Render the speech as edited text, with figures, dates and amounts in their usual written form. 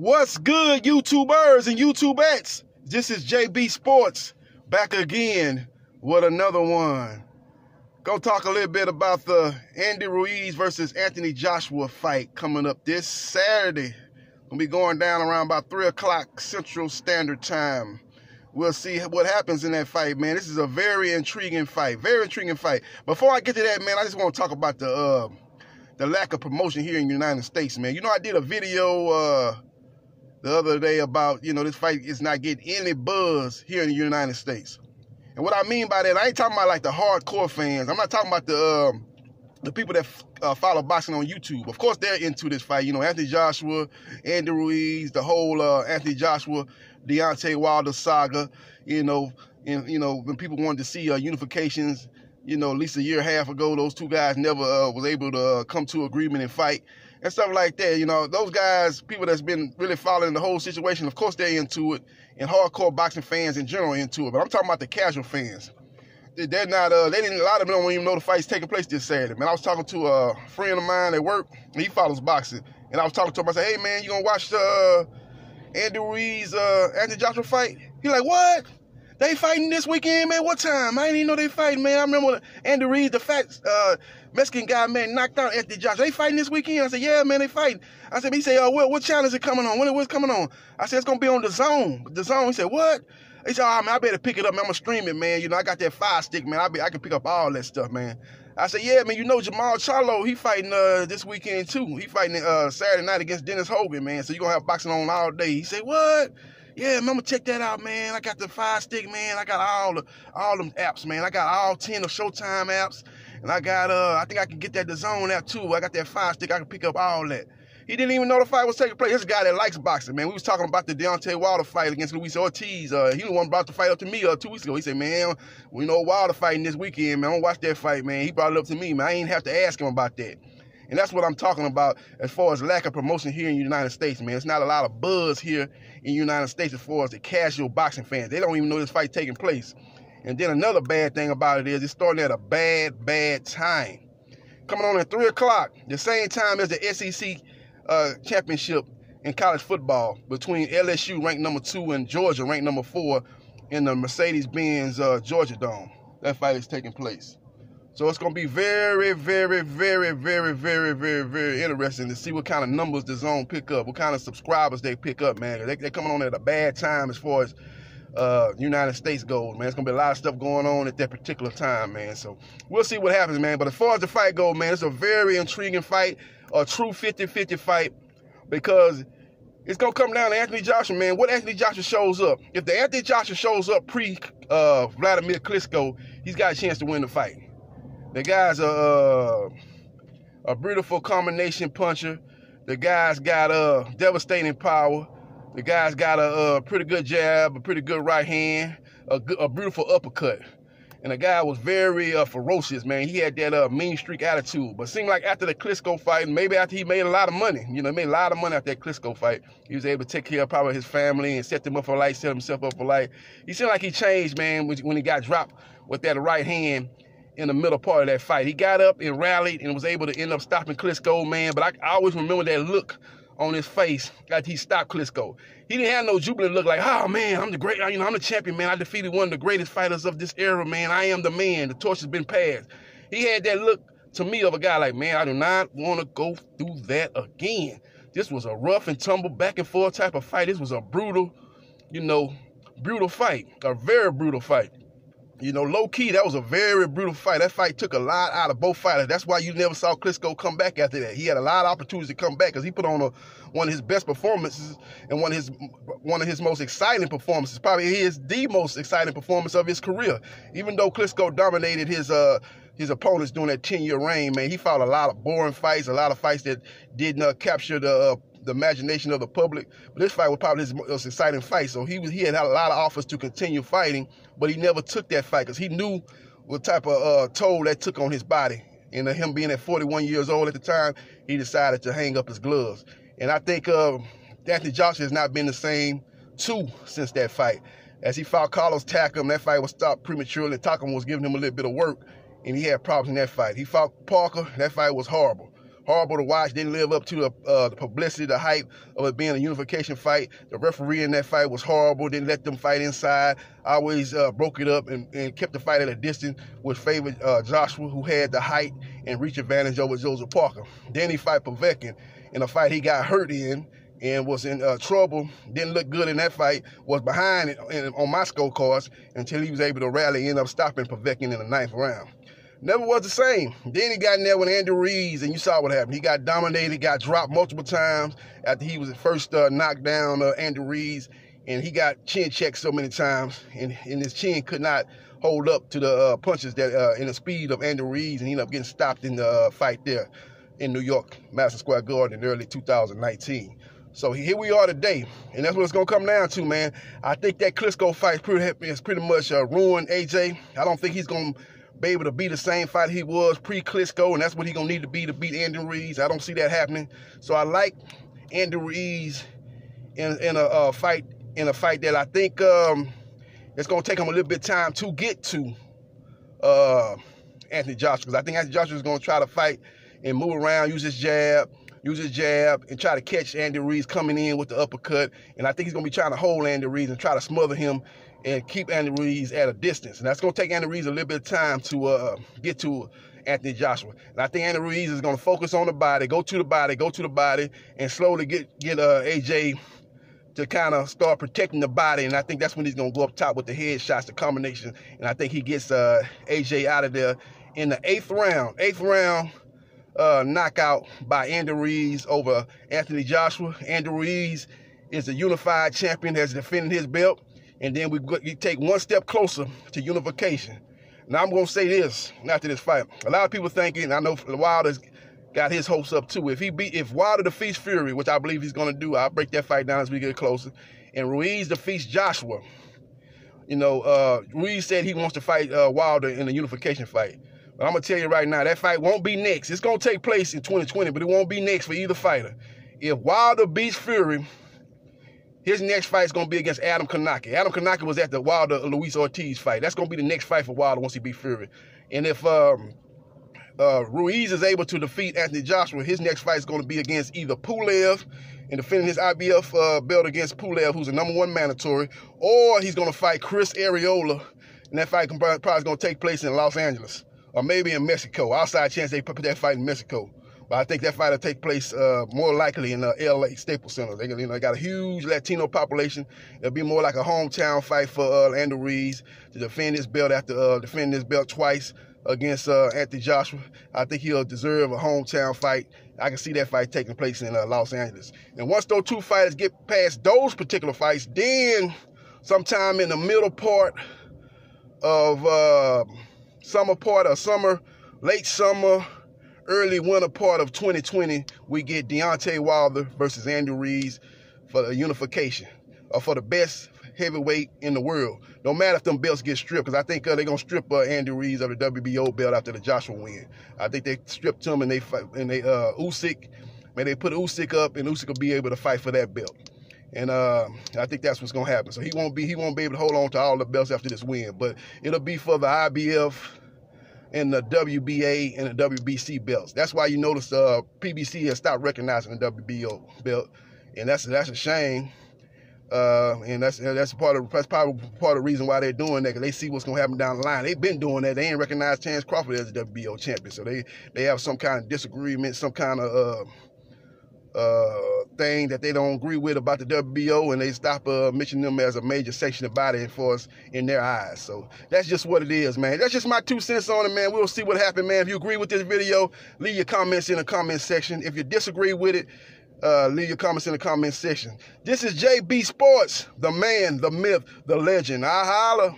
What's good, YouTubers and YouTubettes? This is JB Sports back again with another one. Gonna talk a little bit about the Andy Ruiz versus Anthony Joshua fight coming up this Saturday. Gonna be going down around about 3 o'clock Central Standard Time. We'll see what happens in that fight, man. This is a very intriguing fight. Before I get to that, man, I just want to talk about the lack of promotion here in the United States, man. You know, I did a video the other day about, this fight is not getting any buzz here in the United States. And what I mean by that, I ain't talking about like the hardcore fans. I'm not talking about the people that follow boxing on YouTube. Of course, they're into this fight. You know, Anthony Joshua, Andy Ruiz, the whole Anthony Joshua, Deontay Wilder saga. And when people wanted to see unifications, at least a year and a half ago, those two guys never was able to come to agreement and fight and stuff like that. Those guys, people that's been really following the whole situation, of course they're into it, and hardcore boxing fans in general are into it. But I'm talking about the casual fans. They're not. A lot of them don't even know the fight's taking place this Saturday. Man, I was talking to a friend of mine at work, and he follows boxing, and I was talking to him. I said, "Hey man, you gonna watch the Andy Ruiz Anthony Joshua fight?" He like, "What? They fighting this weekend, man? What time? I didn't even know they fighting, man. I remember when Andy Ruiz, the fat Mexican guy, man, knocked out Anthony Joshua. They fighting this weekend?" I said, "Yeah, man, they fighting." I said, he said, what channel is it coming on? What's coming on? I said, "It's going to be on The Zone." The Zone. He said, "What?" He said, "Oh, man, I better pick it up, man. I'm going to stream it, man. I got that Fire Stick, man. I can pick up all that stuff, man." I said, "Yeah, man, Jamal Charlo, he fighting this weekend, too. He fighting Saturday night against Dennis Hogan, man. So you're going to have boxing on all day." He said, "What?" "Yeah, man, I'm gonna check that out, man. I got the Fire Stick, man. I got all them apps, man. I got all 10 of Showtime apps, and I got I think I can get that The Zone app too. I got that Fire Stick. I can pick up all that." He didn't even know the fight was taking place. This guy that likes boxing, man. We was talking about the Deontay Wilder fight against Luis Ortiz. He the one brought the fight up to me 2 weeks ago. He said, "Man, Wilder fighting this weekend, man. I don't watch that fight, man." He brought it up to me, man. I ain't have to ask him about that. And that's what I'm talking about as far as lack of promotion here in the United States, man. It's not a lot of buzz here in the United States as far as the casual boxing fans. They don't even know this fight taking place. And then another bad thing about it is it's starting at a bad time. Coming on at 3 o'clock, the same time as the SEC championship in college football between LSU, ranked number 2, and Georgia, ranked number 4, in the Mercedes-Benz Georgia Dome. That fight is taking place. So it's going to be very interesting to see what kind of numbers the Zone pick up, what kind of subscribers they pick up, man. They're coming on at a bad time as far as United States goes, man. It's going to be a lot of stuff going on at that particular time, man. So we'll see what happens, man. But as far as the fight goes, man, it's a very intriguing fight, a true 50-50 fight, because it's going to come down to Anthony Joshua, man. What Anthony Joshua shows up. If the Anthony Joshua shows up pre-Vladimir Klitschko, he's got a chance to win the fight. The guy's a beautiful combination puncher. The guy's got devastating power. The guy's got a pretty good jab, a pretty good right hand, a beautiful uppercut. And the guy was very ferocious, man. He had that mean streak attitude. But it seemed like after the Klitschko fight, and maybe after he made a lot of money, made a lot of money after that Klitschko fight, he was able to take care of probably his family and set them up for life, set himself up for life. He seemed like he changed, man, when he got dropped with that right hand in the middle part of that fight. He got up and rallied and was able to end up stopping Klitschko, man. But I always remember that look on his face after he stopped Klitschko. He didn't have no jubilant look like, "Oh man, I'm the great, I'm the champion, man. I defeated one of the greatest fighters of this era, man. I am the man. The torch has been passed." He had that look to me of a guy like, "Man, I do not want to go through that again." This was a rough and tumble, back and forth type of fight. This was a brutal, brutal fight, a very brutal fight. Low key, that was a very brutal fight. That fight took a lot out of both fighters. That's why you never saw Klitschko come back after that. He had a lot of opportunities to come back because he put on one of his best performances and one of his most exciting performances. Probably the most exciting performance of his career. Even though Klitschko dominated his opponents during that 10-year reign, man, he fought a lot of boring fights, a lot of fights that did not capture the imagination of the public. But this fight was probably his most exciting fight. So he had a lot of offers to continue fighting, but he never took that fight because he knew what type of toll that took on his body. And him being at 41 years old at the time, he decided to hang up his gloves. And I think Anthony Joshua has not been the same too since that fight. As he fought Carlos Takam, that fight was stopped prematurely. Takam was giving him a little bit of work, and he had problems in that fight. He fought Parker. That fight was horrible. horrible to watch. Didn't live up to the publicity, the hype of it being a unification fight. The referee in that fight was horrible. Didn't let them fight inside. Always broke it up and kept the fight at a distance, which favored Joshua, who had the height and reach advantage over Joseph Parker. Then he fight Povetkin in a fight he got hurt in and was in trouble. Didn't look good in that fight. Was behind on my scorecards until he was able to rally and end up stopping Povetkin in the 9th round. Never was the same. Then he got in there with Andy Ruiz, and you saw what happened. He got dominated, got dropped multiple times after he was at first knocked down Andy Ruiz, and he got chin checked so many times, and his chin could not hold up to the punches that in the speed of Andy Ruiz, and he ended up getting stopped in the fight there in New York, Madison Square Garden in early 2019. So here we are today, and that's what it's going to come down to, man. I think that Klitschko fight is pretty much ruined AJ. I don't think he's going to be able to be the same fight he was pre-Klitschko, and that's what he's going to need to be to beat Andy Ruiz. I don't see that happening. So I like Andy Ruiz in a fight that I think it's going to take him a little bit of time to get to Anthony Joshua, because I think Anthony Joshua is going to try to fight and move around, use his jab, and try to catch Andy Ruiz coming in with the uppercut. And I think he's going to be trying to hold Andy Ruiz and try to smother him and keep Andy Ruiz at a distance. And that's going to take Andy Ruiz a little bit of time to get to Anthony Joshua. And I think Andy Ruiz is going to focus on the body, go to the body, and slowly get AJ to kind of start protecting the body. And I think that's when he's going to go up top with the head shots, the combination. And I think he gets AJ out of there in the 8th round. 8th round knockout by Andy Ruiz over Anthony Joshua. Andy Ruiz is a unified champion, has defended his belt. And then we take one step closer to unification. Now I'm going to say this after this fight. A lot of people thinking, I know Wilder's got his hopes up too. If Wilder defeats Fury, which I believe he's going to do, I'll break that fight down as we get closer. And Ruiz defeats Joshua. You know, Ruiz said he wants to fight Wilder in a unification fight. But I'm going to tell you right now, that fight won't be next. It's going to take place in 2020, but it won't be next for either fighter. If Wilder beats Fury, his next fight is going to be against Adam Kanaki. Adam Kanaki was at the Wilder-Luis Ortiz fight. That's going to be the next fight for Wilder once he beats Fury. And if Ruiz is able to defeat Anthony Joshua, his next fight is going to be against either Pulev and defending his IBF belt against Pulev, who's the #1 mandatory, or he's going to fight Chris Arreola, and that fight probably is going to take place in Los Angeles or maybe in Mexico. Outside chance they put that fight in Mexico. But I think that fight will take place more likely in L.A. Staples Center. They got a huge Latino population. It'll be more like a hometown fight for Andy Ruiz to defend his belt after defending his belt twice against Anthony Joshua. I think he'll deserve a hometown fight. I can see that fight taking place in Los Angeles. And once those two fighters get past those particular fights, then sometime in the middle part of late summer, early winter part of 2020, we get Deontay Wilder versus Andy Ruiz for the unification, or for the best heavyweight in the world. No matter if them belts get stripped, because I think they're going to strip Andy Ruiz of the WBO belt after the Joshua win. I think they stripped him and they Usyk, man, they put Usyk up, and Usyk will be able to fight for that belt. And I think that's what's going to happen. So he won't be able to hold on to all the belts after this win, but it'll be for the IBF and the WBA and the WBC belts. That's why you notice PBC has stopped recognizing the WBO belt, and that's a shame. And that's probably part of the reason why they're doing that, because they see what's gonna happen down the line. They've been doing that. They ain't recognized Terence Crawford as a WBO champion, so they have some kind of disagreement, some kind of thing that they don't agree with about the WBO, and they stop mentioning them as a major section of body for us in their eyes. So that's just what it is, man. That's just my 2 cents on it, man. We'll see what happens, man. If you agree with this video, leave your comments in the comment section. If you disagree with it, leave your comments in the comment section. This is JB Sports, the man, the myth, the legend. I holla.